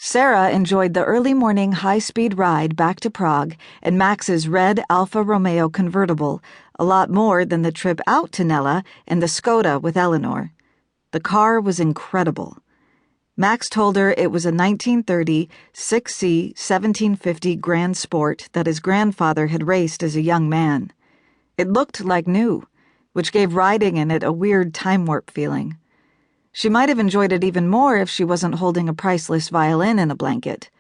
Sarah enjoyed the early morning high-speed ride back to Prague in Max's red Alfa Romeo convertible a lot more than the trip out to Nella in the Skoda with Eleanor. The car was incredible. Max told her it was a 1930 6C 1750 Grand Sport that his grandfather had raced as a young man. It looked like new, which gave riding in it a weird time warp feeling. She might have enjoyed it even more if she wasn't holding a priceless violin in a blanket.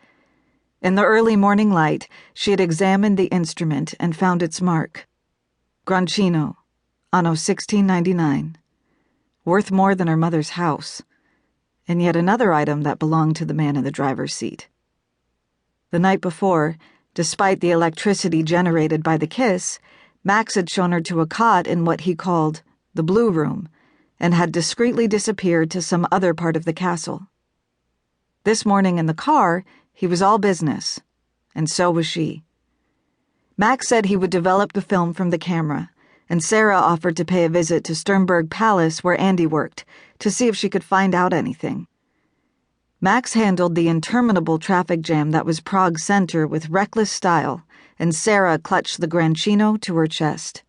In the early morning light, she had examined the instrument and found its mark. Grancino, anno 1699. Worth more than her mother's house, and yet another item that belonged to the man in the driver's seat. The night before, despite the electricity generated by the kiss, Max had shown her to a cot in what he called the Blue Room, and had discreetly disappeared to some other part of the castle. This morning in the car, he was all business, and so was she. Max said he would develop the film from the camera, and Sarah offered to pay a visit to Sternberg Palace where Andy worked, to see if she could find out anything. Max handled the interminable traffic jam that was Prague's center with reckless style, and Sarah clutched the Grancino to her chest.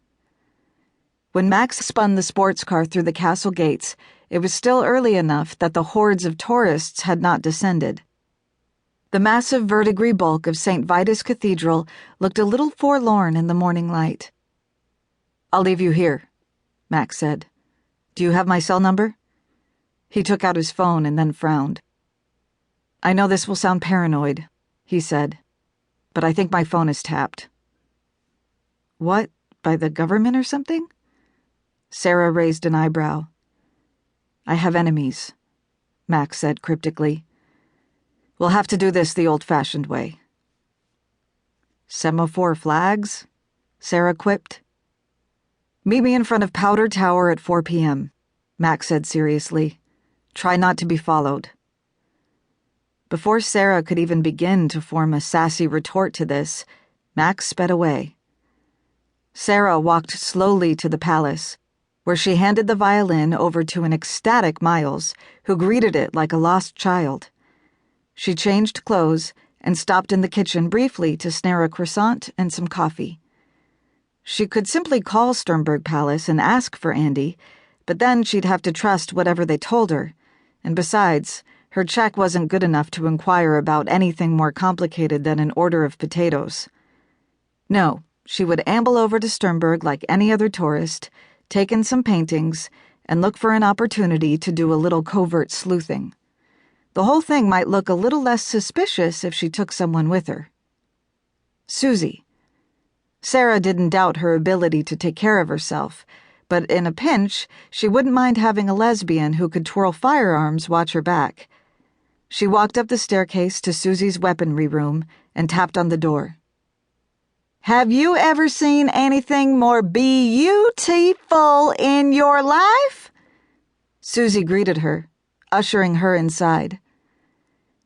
When Max spun the sports car through the castle gates, it was still early enough that the hordes of tourists had not descended. The massive verdigris bulk of St. Vitus Cathedral looked a little forlorn in the morning light. "I'll leave you here," Max said. "Do you have my cell number?" He took out his phone and then frowned. "I know this will sound paranoid," he said, "but I think my phone is tapped." "What, by the government or something?" Sarah raised an eyebrow. "I have enemies," Max said cryptically. "We'll have to do this the old-fashioned way." "Semaphore flags?" Sarah quipped. "Meet me in front of Powder Tower at 4 p.m., Max said seriously. "Try not to be followed." Before Sarah could even begin to form a sassy retort to this, Max sped away. Sarah walked slowly to the palace, where she handed the violin over to an ecstatic Miles, who greeted it like a lost child. She changed clothes and stopped in the kitchen briefly to snare a croissant and some coffee. She could simply call Sternberg Palace and ask for Andy, but then she'd have to trust whatever they told her, and besides, her check wasn't good enough to inquire about anything more complicated than an order of potatoes. No, she would amble over to Sternberg like any other tourist, take in some paintings, and look for an opportunity to do a little covert sleuthing. The whole thing might look a little less suspicious if she took someone with her. Susie. Sarah didn't doubt her ability to take care of herself, but in a pinch, she wouldn't mind having a lesbian who could twirl firearms watch her back. She walked up the staircase to Susie's weaponry room and tapped on the door. "Have you ever seen anything more beautiful in your life?" Susie greeted her, ushering her inside.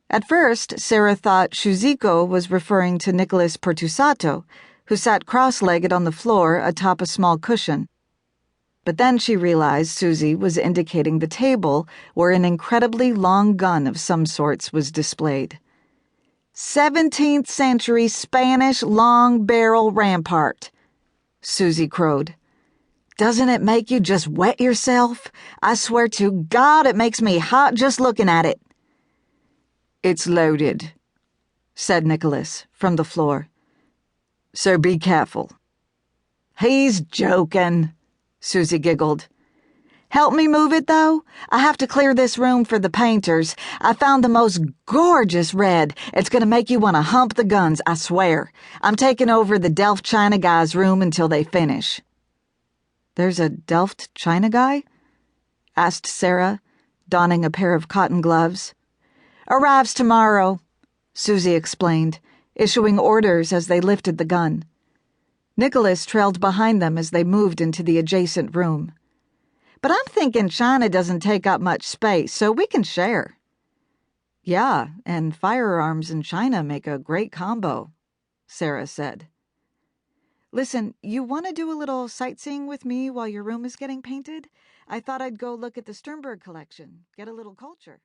At first, Sarah thought Shuziko was referring to Nicholas Pertusato, who sat cross-legged on the floor atop a small cushion. But then she realized Susie was indicating the table where an incredibly long gun of some sorts was displayed. 17th century Spanish long-barrel rampart, Susie crowed. "Doesn't it make you just wet yourself? I swear to God it makes me hot just looking at it." "It's loaded," said Nicholas from the floor. "So be careful." "He's joking," Susie giggled. "Help me move it, though? I have to clear this room for the painters. I found the most gorgeous red. It's going to make you want to hump the guns, I swear. I'm taking over the Delft China guy's room until they finish." "There's a Delft China guy?" asked Sarah, donning a pair of cotton gloves. "Arrives tomorrow," Susie explained, issuing orders as they lifted the gun. Nicholas trailed behind them as they moved into the adjacent room. "But I'm thinking China doesn't take up much space, so we can share." "Yeah, and firearms in China make a great combo," Sarah said. "Listen, you want to do a little sightseeing with me while your room is getting painted? I thought I'd go look at the Sternberg collection, get a little culture."